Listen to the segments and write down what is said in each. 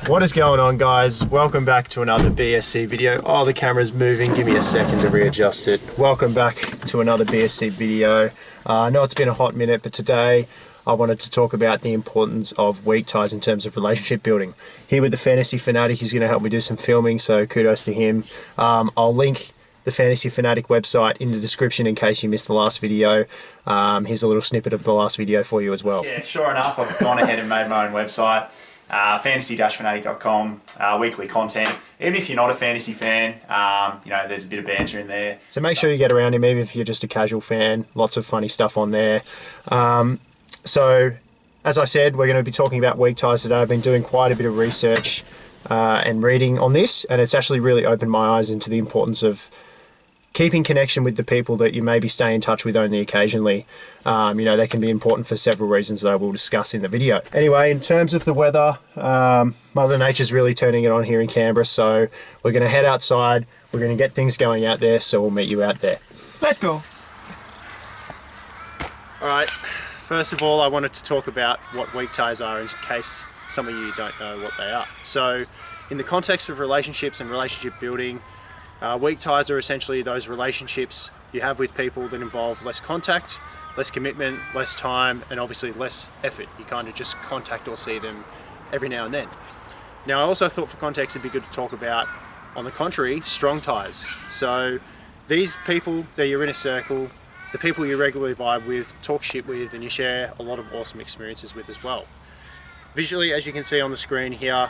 What is going on, guys? Welcome back to another BSC video. Oh, the camera's moving. Give me a second to readjust it. Welcome back to another BSC video. I know it's been a hot minute, but today I wanted to talk about the importance of weak ties in terms of relationship building. Here with the Fantasy Fanatic, he's going to help me do some filming, so kudos to him. I'll link the Fantasy Fanatic website in the description in case you missed the last video. Here's a little snippet of the last video for you as well. Yeah, sure enough, I've gone ahead and made my own website, fantasy-fanatic.com, weekly content. Even if you're not a fantasy fan, you know, there's a bit of banter in there. So make sure you get around him, even if you're just a casual fan. Lots of funny stuff on there. So, as I said, we're going to be talking about weak ties today. I've been doing quite a bit of research and reading on this, and it's actually really opened my eyes into the importance of keeping connection with the people that you maybe stay in touch with only occasionally. You know, they can be important for several reasons that I will discuss in the video. Anyway, in terms of the weather, Mother Nature's really turning it on here in Canberra, so we're going to head outside. We're going to get things going out there, so we'll meet you out there. Let's go. All right, first of all, I wanted to talk about what weak ties are in case some of you don't know what they are. So, in the context of relationships and relationship building, weak ties are essentially those relationships you have with people that involve less contact, less commitment, less time, and obviously less effort. You kind of just contact or see them every now and then. Now, I also thought for context it'd be good to talk about, on the contrary, strong ties. So these people, they're your inner circle, the people you regularly vibe with, talk shit with, and you share a lot of awesome experiences with as well. Visually, as you can see on the screen here,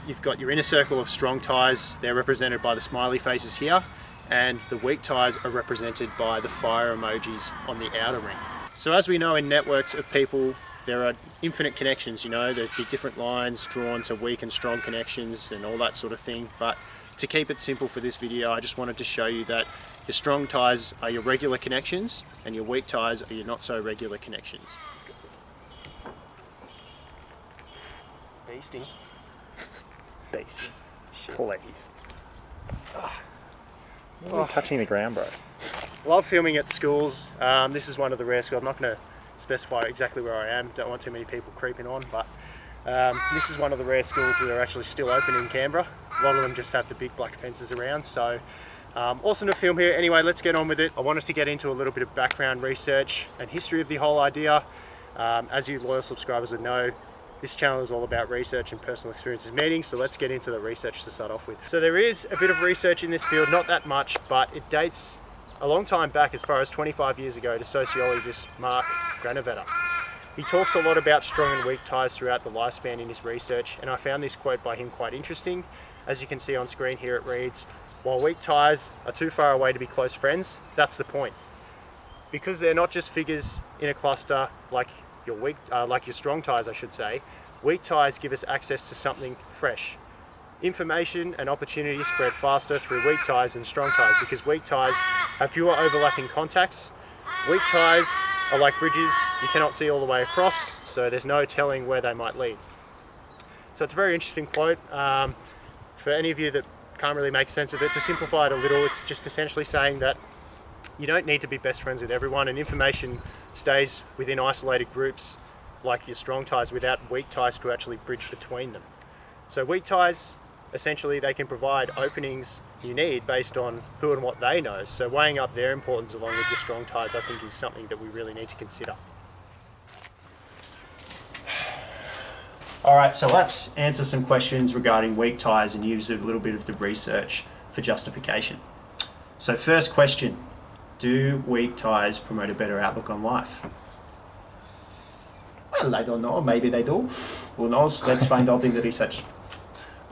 you've got your inner circle of strong ties. They're represented by the smiley faces here, and the weak ties are represented by the fire emojis on the outer ring. So as we know, in networks of people, there are infinite connections. You know, there'd be different lines drawn to weak and strong connections and all that sort of thing. But to keep it simple for this video, I just wanted to show you that your strong ties are your regular connections and your weak ties are your not so regular connections. Let's go. Beasting. Beasting. Shit. Please. You're touching the ground, bro. Love filming at schools. This is one of the rare schools. I'm not going to specify exactly where I am. Don't want too many people creeping on, but this is one of the rare schools that are actually still open in Canberra. A lot of them just have the big black fences around, so awesome to film here. Anyway, let's get on with it. I wanted to get into a little bit of background research and history of the whole idea. As you loyal subscribers would know, this channel is all about research and personal experiences meetings, so let's get into the research to start off with. So there is a bit of research in this field, not that much, but it dates a long time back, as far as 25 years ago, to sociologist Mark Granovetter. He talks a lot about strong and weak ties throughout the lifespan in his research, and I found this quote by him quite interesting. As you can see on screen here, it reads, "While weak ties are too far away to be close friends, that's the point. Because they're not just figures in a cluster like your strong ties, I should say, weak ties give us access to something fresh. Information and opportunity spread faster through weak ties than strong ties because weak ties have fewer overlapping contacts. Weak ties are like bridges you cannot see all the way across, so there's no telling where they might lead." So it's a very interesting quote. For any of you that can't really make sense of it, to simplify it a little, it's just essentially saying that you don't need to be best friends with everyone, and information stays within isolated groups like your strong ties without weak ties to actually bridge between them. So weak ties, essentially, they can provide openings you need based on who and what they know. So weighing up their importance along with your strong ties, I think, is something that we really need to consider. All right, so let's answer some questions regarding weak ties and use a little bit of the research for justification. So first question, do weak ties promote a better outlook on life? Well, I don't know, maybe they do. Who knows? Let's find out in the research.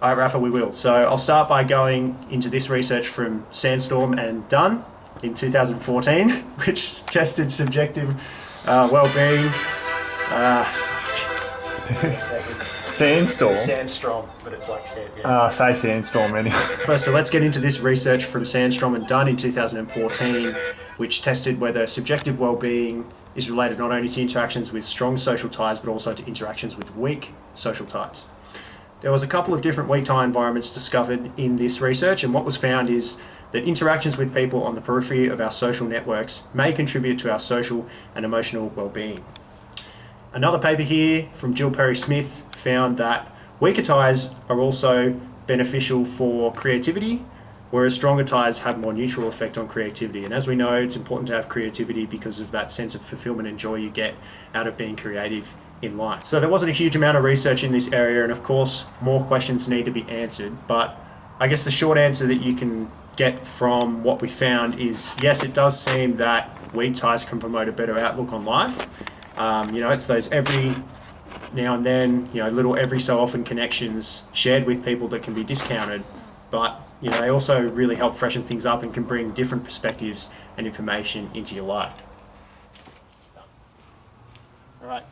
All right, Rafa, we will. So I'll start by going into this research from Sandstorm and Dunn in 2014, which tested subjective well-being. Sandstorm? Sandstorm, but it's like sand. Yeah. Say Sandstorm anyway. First, so let's get into this research from Sandstrom and Dunn in 2014, which tested whether subjective well-being is related not only to interactions with strong social ties, but also to interactions with weak social ties. There was a couple of different weak tie environments discovered in this research, and what was found is that interactions with people on the periphery of our social networks may contribute to our social and emotional well-being. Another paper here from Jill Perry-Smith found that Weaker ties are also beneficial for creativity, whereas stronger ties have more neutral effect on creativity. And as we know, it's important to have creativity because of that sense of fulfillment and joy you get out of being creative in life. So there wasn't a huge amount of research in this area, and of course more questions need to be answered, but I guess the short answer that you can get from what we found is yes, it does seem that weak ties can promote a better outlook on life. It's those every now and then, little every so often connections shared with people that can be discounted, but they also really help freshen things up and can bring different perspectives and information into your life. All right,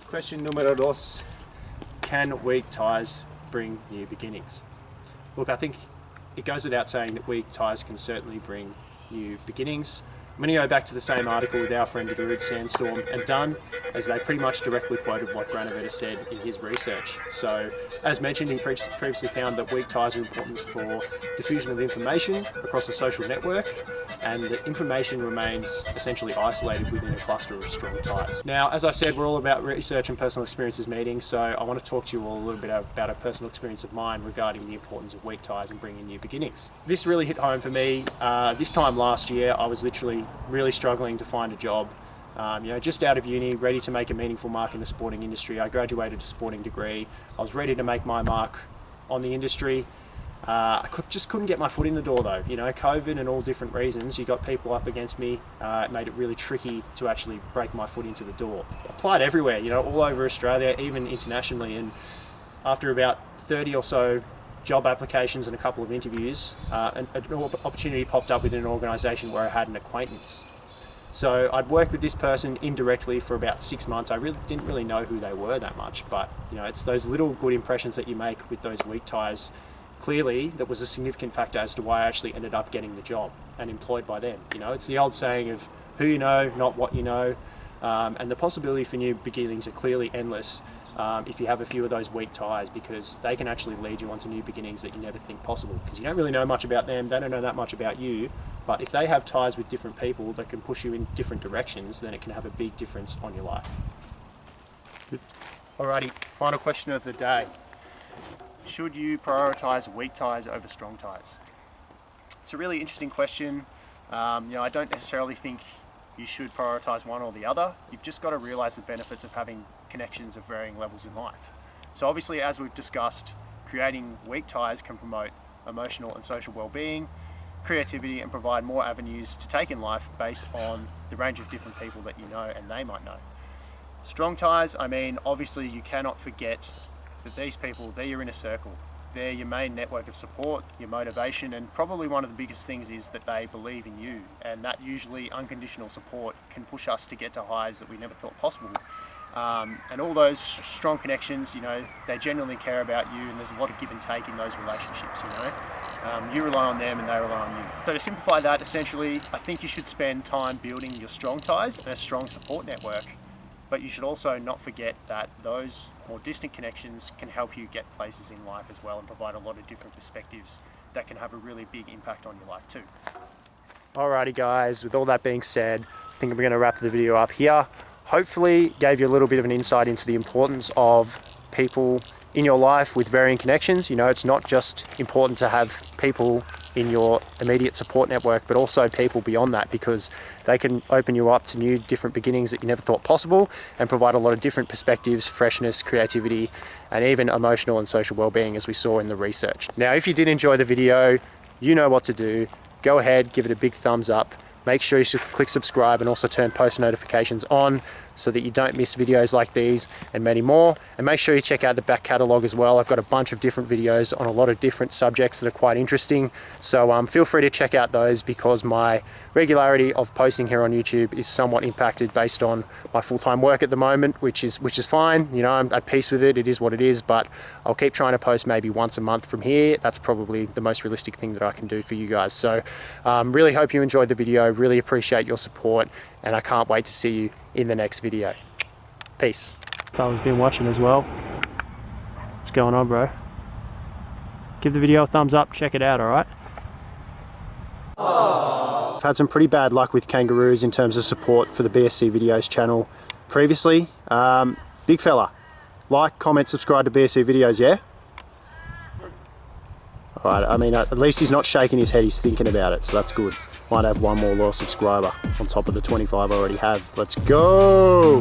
question numero dos. Can weak ties bring new beginnings? Look, I think it goes without saying that weak ties can certainly bring new beginnings. I'm going to go back to the same article with our friend Roos, Sandstorm and Dunn, as they pretty much directly quoted what Granovetter said in his research. So, as mentioned, he previously found that weak ties are important for diffusion of information across a social network, and that information remains essentially isolated within a cluster of strong ties. Now, as I said, we're all about research and personal experiences meetings, so I want to talk to you all a little bit about a personal experience of mine regarding the importance of weak ties and bringing new beginnings. This really hit home for me. This time last year, I was literally really struggling to find a job. Just out of uni, ready to make a meaningful mark in the sporting industry. I graduated a sporting degree. I was ready to make my mark on the industry. I just couldn't get my foot in the door though. COVID and all different reasons, you got people up against me. It made it really tricky to actually break my foot into the door. Applied everywhere, all over Australia, even internationally. And after about 30 or so job applications and a couple of interviews, an opportunity popped up within an organisation where I had an acquaintance. So I'd worked with this person indirectly for about 6 months. I didn't really know who they were that much, but it's those little good impressions that you make with those weak ties. Clearly, that was a significant factor as to why I actually ended up getting the job and employed by them. It's the old saying of who you know, not what you know, and the possibility for new beginnings are clearly endless. If you have a few of those weak ties, because they can actually lead you onto new beginnings that you never think possible, because you don't really know much about them, they don't know that much about you, but if they have ties with different people that can push you in different directions, then it can have a big difference on your life. Alrighty, final question of the day. Should you prioritise weak ties over strong ties? It's a really interesting question. I don't necessarily think you should prioritise one or the other. You've just got to realise the benefits of having connections of varying levels in life. So obviously, as we've discussed, creating weak ties can promote emotional and social well-being, creativity, and provide more avenues to take in life based on the range of different people that you know and they might know. Strong ties, obviously you cannot forget that these people, they're your inner circle. They're your main network of support, your motivation, and probably one of the biggest things is that they believe in you, and that usually unconditional support can push us to get to highs that we never thought possible. And all those strong connections, they genuinely care about you, and there's a lot of give and take in those relationships, You rely on them and they rely on you. So to simplify that, essentially, I think you should spend time building your strong ties and a strong support network. But you should also not forget that those more distant connections can help you get places in life as well and provide a lot of different perspectives that can have a really big impact on your life too. Alrighty guys, with all that being said, I think we're going to wrap the video up here. Hopefully gave you a little bit of an insight into the importance of people in your life with varying connections. It's not just important to have people in your immediate support network, but also people beyond that, because they can open you up to new different beginnings that you never thought possible and provide a lot of different perspectives, freshness, creativity, and even emotional and social well-being, as we saw in the research. Now, if you did enjoy the video, you know what to do. Go ahead, give it a big thumbs up. Make sure you click subscribe and also turn post notifications on so that you don't miss videos like these and many more. And make sure you check out the back catalogue as well. I've got a bunch of different videos on a lot of different subjects that are quite interesting. So feel free to check out those, because my regularity of posting here on YouTube is somewhat impacted based on my full-time work at the moment, which is fine. I'm at peace with it. It is what it is, but I'll keep trying to post maybe once a month from here. That's probably the most realistic thing that I can do for you guys. So really hope you enjoyed the video. Really appreciate your support, and I can't wait to see you in the next video. Peace. Fella's been watching as well. What's going on, bro? Give the video a thumbs up, check it out, alright? I've had some pretty bad luck with kangaroos in terms of support for the BSC videos channel previously. Big fella, like, comment, subscribe to BSC videos, yeah? All right, I mean, at least he's not shaking his head, he's thinking about it, so that's good. Might have one more loyal subscriber on top of the 25 I already have. Let's go!